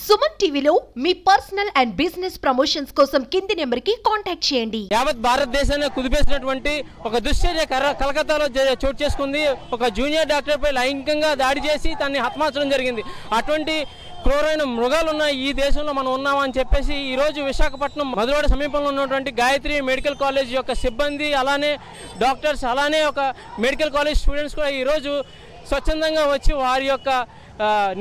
సుమన్ టీవీలో మీ personal and business promotions కోసం కింది నెంబర్కి కాంటాక్ట్ చేయండి. యావత్ భారతదేశాన్ని కుదిపేసినటువంటి ఒక దుశ్చర్య కలకత్తాలో చోటు చేసుకుంది. ఒక జూనియర్ డాక్టర్ పై లైంగికంగా దాడి చేసి తనని హతమార్చడం జరిగింది. అటువంటి క్రూరమైన మృగాలు ఉన్న ఈ దేశంలో మనం ఉన్నామని చెప్పేసి ఈరోజు విశాఖపట్నం మధురవాడ సమీపంలో ఉన్నటువంటి గాయత్రి మెడికల్ కాలేజ్ యొక్క సిబ్బంది, అలానే డాక్టర్స్, అలానే ఒక మెడికల్ కాలేజ్ స్టూడెంట్స్ కూడా ఈరోజు స్వచ్ఛందంగా వచ్చి వారి యొక్క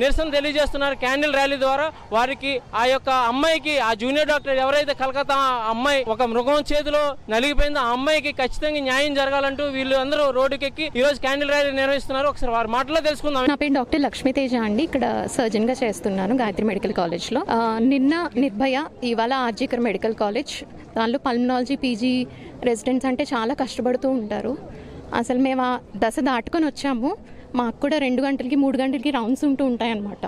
నిరసన తెలియజేస్తున్నారు. క్యాండిల్ ర్యాలీ ద్వారా వారికి ఆ యొక్క అమ్మాయికి, ఆ జూనియర్ డాక్టర్ ఎవరైతే కలకత్తా అమ్మాయి ఒక మృగం చేతిలో నలిగిపోయిందో ఆ అమ్మాయికి ఖచ్చితంగా న్యాయం జరగాలంటూ వీళ్ళు అందరూ రోడ్డుకెక్కి ఈ రోజు క్యాండిల్ ర్యాలీ నిర్వహిస్తున్నారు. ఒకసారి వారి మాటలో తెలుసుకుందాం. నా పేరు డాక్టర్ లక్ష్మీతేజ అండి. ఇక్కడ సర్జన్ గా చేస్తున్నాను గాయత్రి మెడికల్ కాలేజ్ లో. నిన్న నిర్భయ, ఇవాళ ఆర్జీకర్ మెడికల్ కాలేజ్. దానిలో పల్మనాలజీ పీజీ రెసిడెంట్స్ అంటే చాలా కష్టపడుతూ ఉంటారు. అసలు మేము ఆ దశ దాటుకొని వచ్చాము. మాకు కూడా 2 గంటలకి 3 గంటలకి రౌండ్స్ ఉంటూ ఉంటాయన్నమాట.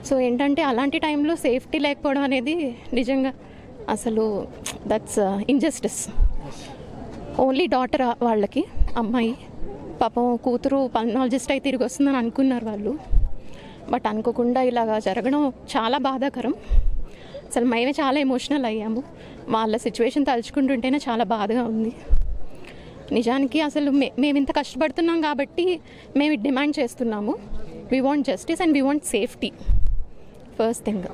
సో ఏంటంటే అలాంటి టైంలో సేఫ్టీ లేకపోవడం అనేది నిజంగా అసలు దట్స్ ఇంజస్టిస్. ఓన్లీ డాటర్ వాళ్ళకి, అమ్మాయి పాపం కూతురు పల్మనాలజిస్ట్ అయితే తిరిగి వస్తుందని అనుకున్నారు వాళ్ళు. బట్ అనుకోకుండా ఇలాగా జరగడం చాలా బాధాకరం. అసలు మేమే చాలా ఎమోషనల్ అయ్యాము. వాళ్ళ సిచ్యువేషన్ తలుచుకుంటుంటేనే చాలా బాధగా ఉంది. నిజానికి అసలు మేము ఇంత కష్టపడుతున్నాం కాబట్టి మేము డిమాండ్ చేస్తున్నాము. We want justice and we want safety first thing.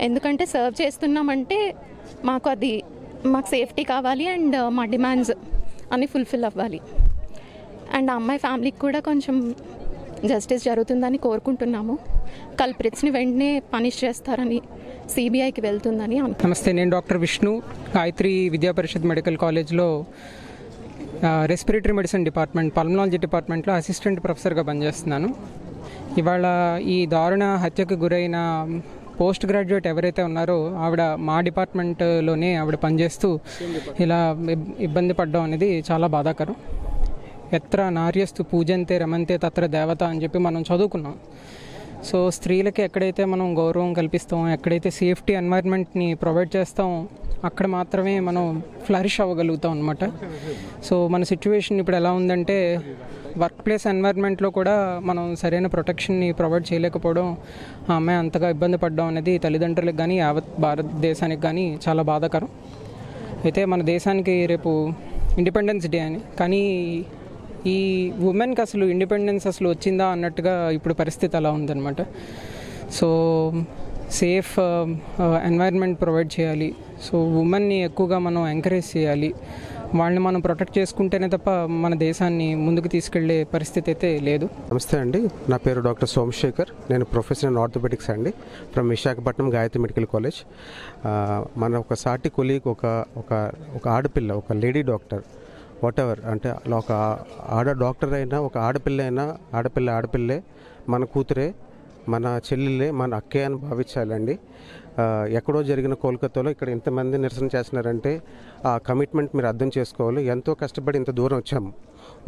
ఎందుకంటే సర్వ్ చేస్తున్నామంటే మాకు సేఫ్టీ కావాలి అండ్ మా డిమాండ్స్ అన్నీ ఫుల్ఫిల్ అవ్వాలి. అండ్ ఆ అమ్మాయి ఫ్యామిలీకి కూడా కొంచెం జస్టిస్ జరుగుతుందని కోరుకుంటున్నాము. కల్ప్రిట్స్ని వెంటనే పనిష్ చేస్తారని, సిబిఐకి వెళ్తుందని అనుకుంటున్నాను. నమస్తే, నేను డాక్టర్ విష్ణు, గాయత్రి విద్యా పరిషత్ మెడికల్ కాలేజ్లో రెస్పిరేటరీ మెడిసిన్ డిపార్ట్మెంట్, పల్మనాలజీ డిపార్ట్మెంట్లో అసిస్టెంట్ ప్రొఫెసర్గా పనిచేస్తున్నాను. ఇవాళ ఈ దారుణ హత్యకు గురైన పోస్ట్ గ్రాడ్యుయేట్ ఎవరైతే ఉన్నారో ఆవిడ మా డిపార్ట్మెంట్లోనే ఆవిడ పనిచేస్తూ ఇలా ఇబ్బంది పడడం అనేది చాలా బాధాకరం. ఎత్ర నార్యస్తు పూజంతే రమంతే తత్ర దేవత అని చెప్పి మనం చదువుకున్నాం. సో స్త్రీలకి ఎక్కడైతే మనం గౌరవం కల్పిస్తాం, ఎక్కడైతే సేఫ్టీ ఎన్వైర్న్మెంట్ని ప్రొవైడ్ చేస్తాం, అక్కడ మాత్రమే మనం ఫ్లరిష్ అవ్వగలుగుతాం అనమాట. సో మన సిచ్యువేషన్ ఇప్పుడు ఎలా ఉందంటే, వర్క్ ప్లేస్ ఎన్వైర్న్మెంట్లో కూడా మనం సరైన ప్రొటెక్షన్ని ప్రొవైడ్ చేయలేకపోవడం, ఆ అమ్మాయి అంతగా ఇబ్బంది పడడం అనేది తల్లిదండ్రులకు కానీ యావత్ భారతదేశానికి కానీ చాలా బాధాకరం. అయితే మన దేశానికి రేపు ఇండిపెండెన్స్ డే అని, కానీ ఈ ఉమెన్కి అసలు ఇండిపెండెన్స్ అసలు వచ్చిందా అన్నట్టుగా ఇప్పుడు పరిస్థితి అలా ఉందన్నమాట. సో సేఫ్ ఎన్వైర్న్మెంట్ ప్రొవైడ్ చేయాలి. సో ఉమెన్ని ఎక్కువగా మనం ఎంకరేజ్ చేయాలి. వాళ్ళని మనం ప్రొటెక్ట్ చేసుకుంటేనే తప్ప మన దేశాన్ని ముందుకు తీసుకెళ్లే పరిస్థితి అయితే లేదు. నమస్తే అండి, నా పేరు డాక్టర్ సోమశేఖర్. నేను ప్రొఫెసర్ ఇన్ ఆర్థోపెడిక్స్ అండి, from Visakhapatnam Gayatri medical college. మన ఒక సాటి కొలీగ్, ఒక ఆడపిల్ల, ఒక లేడీ డాక్టర్, వాట్ ఎవర్, అంటే ఒక డాక్టర్ అయినా, ఒక ఆడపిల్లే మన కూతురే, మన చెల్లెలే, మన అక్కే అని భావించాలండి. ఎక్కడో జరిగిన కోల్కతాలో ఇక్కడ ఇంతమంది నిరసన చేస్తున్నారంటే ఆ కమిట్మెంట్ మీరు అర్థం చేసుకోవాలి. ఎంతో కష్టపడి ఇంత దూరం వచ్చాము,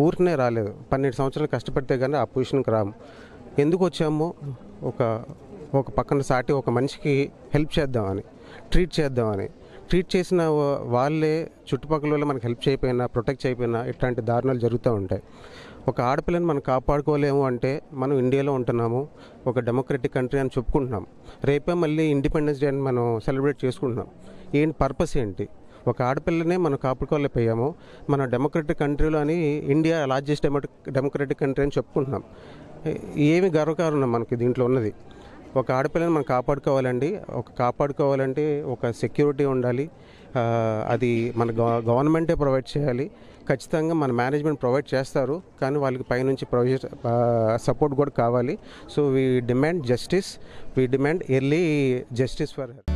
ఊరికనే రాలేదు. 12 సంవత్సరాలు కష్టపడితే కానీ ఆ పొజిషన్కి రాము. ఎందుకు వచ్చామో, ఒక పక్కన సాటి ఒక మనిషికి హెల్ప్ చేద్దామని, ట్రీట్ చేసిన వాళ్ళే, చుట్టుపక్కల వాళ్ళు మనకు హెల్ప్ చేయకపోయినా, ప్రొటెక్ట్ చేయకపోయినా ఇట్లాంటి దారుణాలు జరుగుతూ ఉంటాయి. ఒక ఆడపిల్లని మనం కాపాడుకోలేము అంటే మనం ఇండియాలో ఉంటున్నాము, ఒక డెమోక్రటిక్ కంట్రీ అని చెప్పుకుంటున్నాం. రేపే మళ్ళీ ఇండిపెండెన్స్ డే అని మనం సెలబ్రేట్ చేసుకుంటున్నాం. పర్పస్ ఏంటి? ఒక ఆడపిల్లనే మనం కాపాడుకోలేకపోయాము. మన డెమోక్రటిక్ కంట్రీలో అని, ఇండియా లార్జెస్ట్ డెమోక్రటిక్ కంట్రీ అని చెప్పుకుంటున్నాం. ఏమి గర్వకారణం మనకి దీంట్లో ఉన్నది? ఒక ఆడపిల్లని మనం కాపాడుకోవాలంటే ఒక సెక్యూరిటీ ఉండాలి. అది మన గవర్నమెంటే ప్రొవైడ్ చేయాలి. ఖచ్చితంగా మన మేనేజ్మెంట్ ప్రొవైడ్ చేస్తారు, కానీ వాళ్ళకి పైనుంచి సపోర్ట్ కూడా కావాలి. So we demand justice, we demand early justice for her.